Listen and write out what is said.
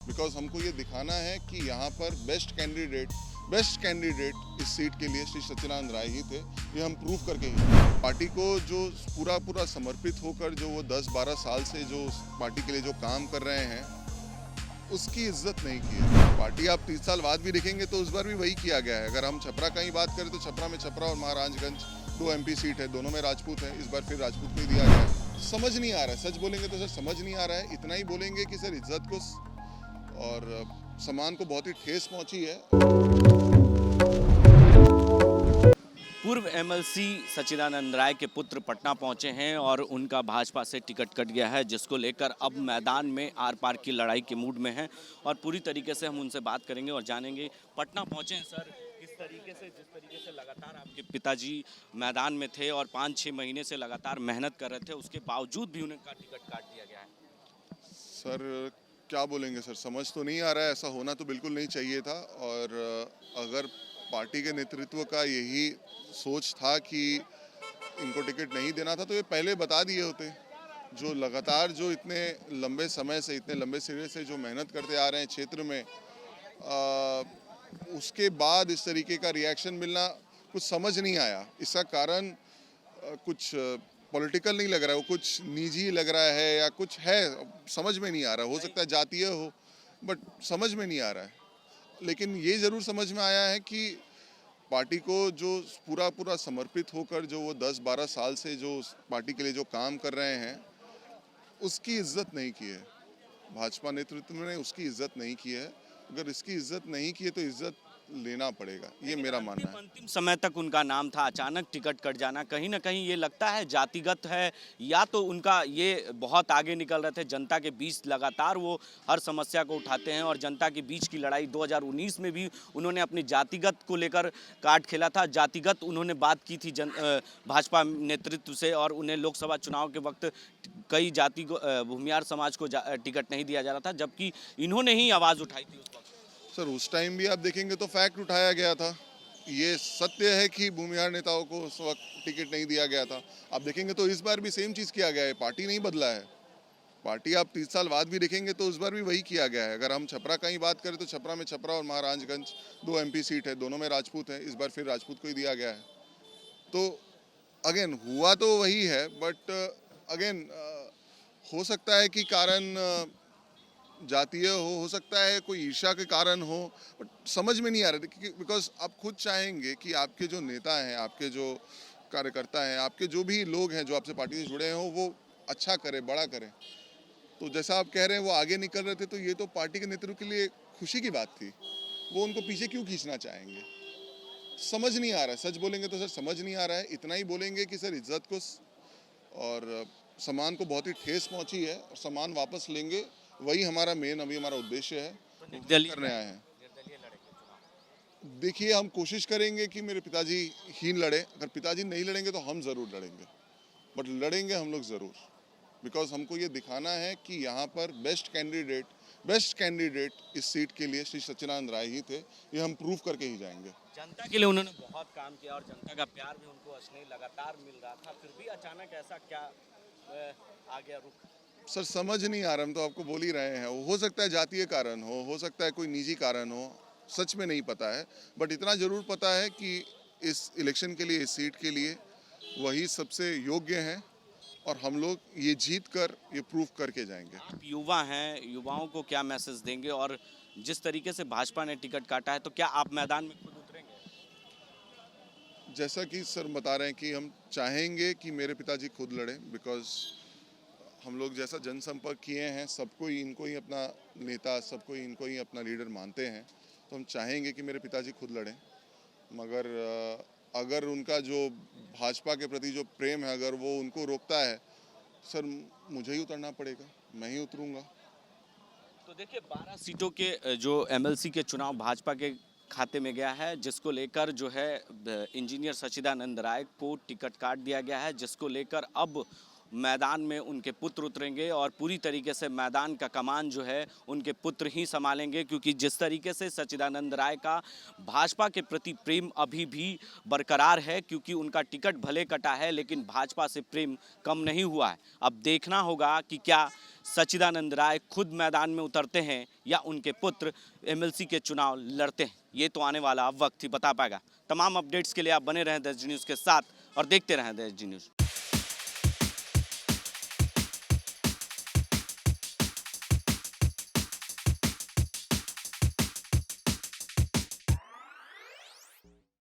Because हमको ये दिखाना है कि यहाँ पर बेस्ट कैंडिडेट इस सीट के लिए श्री सत्यनारायण राय ही थे। ये हम प्रूव करके ही पार्टी को जो पूरा समर्पित होकर जो वो 10-12 साल से जो पार्टी के लिए जो काम कर रहे हैं उसकी इज्जत नहीं की है। पार्टी आप 30 साल बाद भी देखेंगे तो उस बार भी वही किया गया है। अगर हम छपरा का ही बात करें तो छपरा में छपरा और महाराजगंज 2 MP सीट है, दोनों में राजपूत है। इस बार फिर राजपूत को ही दिया गया है। समझ नहीं आ रहा है, सच बोलेंगे तो सर समझ नहीं आ रहा है। इतना ही बोलेंगे कि सर इज्जत को और सम्मान को बहुत ही ठेस पहुंची है। पूर्व MLC सच्चिदानंद राय के पुत्र पटना पहुंचे हैं और उनका भाजपा से टिकट कट गया है, जिसको लेकर अब मैदान में आर पार की लड़ाई के मूड में हैं और पूरी तरीके से हम उनसे बात करेंगे और जानेंगे। पटना पहुंचे हैं सर, किस तरीके से, जिस तरीके से लगातार आपके पिताजी मैदान में थे और 5-6 महीने से लगातार मेहनत कर रहे थे, उसके बावजूद भी उन्हें टिकट काट दिया गया है। सर क्या बोलेंगे सर, समझ तो नहीं आ रहा है। ऐसा होना तो बिल्कुल नहीं चाहिए था। और अगर पार्टी के नेतृत्व का यही सोच था कि इनको टिकट नहीं देना था तो ये पहले बता दिए होते। जो लगातार जो इतने लंबे समय से, इतने लंबे सिरे से जो मेहनत करते आ रहे हैं क्षेत्र में, उसके बाद इस तरीके का रिएक्शन मिलना कुछ समझ नहीं आया। इसका कारण कुछ पॉलिटिकल नहीं लग रहा है, वो कुछ निजी लग रहा है या कुछ है, समझ में नहीं आ रहा। हो सकता है जातीय हो, बट समझ में नहीं आ रहा है। लेकिन ये ज़रूर समझ में आया है कि पार्टी को जो पूरा समर्पित होकर जो वो 10-12 साल से जो पार्टी के लिए जो काम कर रहे हैं उसकी इज्जत नहीं की है। भाजपा नेतृत्व ने उसकी इज्जत नहीं की है। अगर इसकी इज्जत नहीं की है तो इज्जत लेना पड़ेगा, ये मेरा मानना है। अंतिम समय तक उनका नाम था, अचानक टिकट कट जाना कहीं ना कहीं ये लगता है जातिगत है, या तो उनका ये बहुत आगे निकल रहे थे जनता के बीच, लगातार वो हर समस्या को उठाते हैं और जनता के बीच की लड़ाई 2019 में भी उन्होंने अपनी जातिगत को लेकर कार्ड खेला था। जातिगत उन्होंने बात की थी भाजपा नेतृत्व से और उन्हें लोकसभा चुनाव के वक्त कई जाति भूमियार समाज को टिकट नहीं दिया जा रहा था, जबकि इन्होंने ही आवाज़ उठाई थी उस वक्त। सर उस टाइम भी आप देखेंगे तो फैक्ट उठाया गया था। ये सत्य है कि भूमिहार नेताओं को उस वक्त टिकट नहीं दिया गया था। आप देखेंगे तो इस बार भी सेम चीज़ किया गया है। पार्टी नहीं बदला है। पार्टी आप 30 साल बाद भी देखेंगे तो उस बार भी वही किया गया है। अगर हम छपरा का ही बात करें तो छपरा में छपरा और महाराजगंज 2 MP सीट है, दोनों में राजपूत है। इस बार फिर राजपूत को ही दिया गया है। तो अगेन हुआ तो वही है, बट अगेन हो सकता है कि कारण जातीय हो सकता है कोई ईर्ष्या के कारण हो, बट समझ में नहीं आ रहा। बिकॉज आप खुद चाहेंगे कि आपके जो नेता हैं, आपके जो कार्यकर्ता हैं, आपके जो भी लोग हैं जो आपसे पार्टी से जुड़े हैं वो अच्छा करें, बड़ा करें। तो जैसा आप कह रहे हैं वो आगे निकल रहे थे, तो ये तो पार्टी के नेतृत्व के लिए खुशी की बात थी। वो उनको पीछे क्यों खींचना चाहेंगे, समझ नहीं आ रहा है। सच बोलेंगे तो सर समझ नहीं आ रहा है। इतना ही बोलेंगे कि सर इज्जत को और सम्मान को बहुत ही ठेस पहुंची है और सम्मान वापस लेंगे। वही हमारा मेन अभी हमारा उद्देश्य है, करने आए हैं। देखिए हम कोशिश करेंगे कि मेरे पिताजी ही लड़े। अगर पिताजी नहीं लड़ेंगे तो हम ज़रूर लड़ेंगे, बट लड़ेंगे हम लोग ज़रूर। बिकॉज हमको ये दिखाना है कि यहाँ पर बेस्ट कैंडिडेट इस सीट के लिए श्री सत्यनारायण राय ही थे। ये हम प्रूव करके ही जाएंगे। जनता के लिए उन्होंने बहुत काम किया और जनता का प्यार भी उनको असली लगातार मिल रहा था, फिर भी अचानक ऐसा क्या आ गया रुख? सर समझ नहीं आ रहा, हम तो आपको बोल ही रहे हैं। हो सकता है जातीय कारण हो सकता है कोई निजी कारण हो, सच में नहीं पता है। बट इतना ज़रूर पता है कि इस इलेक्शन के लिए, इस सीट के लिए वही सबसे योग्य हैं और हम लोग ये जीत कर ये प्रूव करके जाएंगे। आप युवा हैं, युवाओं को क्या मैसेज देंगे? और जिस तरीके से भाजपा ने टिकट काटा है तो क्या आप मैदान में खुद उतरेंगे? जैसा कि सर बता रहे हैं कि हम चाहेंगे कि मेरे पिताजी खुद लड़ें। बिकॉज हम लोग जैसा जनसंपर्क किए हैं, सबको ही इनको ही अपना नेता, सबको ही इनको ही अपना लीडर मानते हैं। तो हम चाहेंगे कि मेरे पिताजी खुद लड़ें। मगर अगर उनका जो भाजपा के प्रति जो प्रेम है, अगर वो उनको रोकता है, सर मुझे ही उतरना पड़ेगा, मैं ही उतरूंगा। तो देखिए 12 सीटों के जो MLC के चुनाव भाजपा के खाते में गया है, जिसको लेकर जो है इंजीनियर सच्चिदानंद राय को टिकट काट दिया गया है, जिसको लेकर अब मैदान में उनके पुत्र उतरेंगे और पूरी तरीके से मैदान का कमान जो है उनके पुत्र ही संभालेंगे, क्योंकि जिस तरीके से सच्चिदानंद राय का भाजपा के प्रति प्रेम अभी भी बरकरार है, क्योंकि उनका टिकट भले कटा है लेकिन भाजपा से प्रेम कम नहीं हुआ है। अब देखना होगा कि क्या सच्चिदानंद राय खुद मैदान में उतरते हैं या उनके पुत्र एमएलसी के चुनाव लड़ते हैं। ये तो आने वाला वक्त ही बता पाएगा। तमाम अपडेट्स के लिए आप बने रहें देश न्यूज़ के साथ और देखते रहें देश न्यूज़।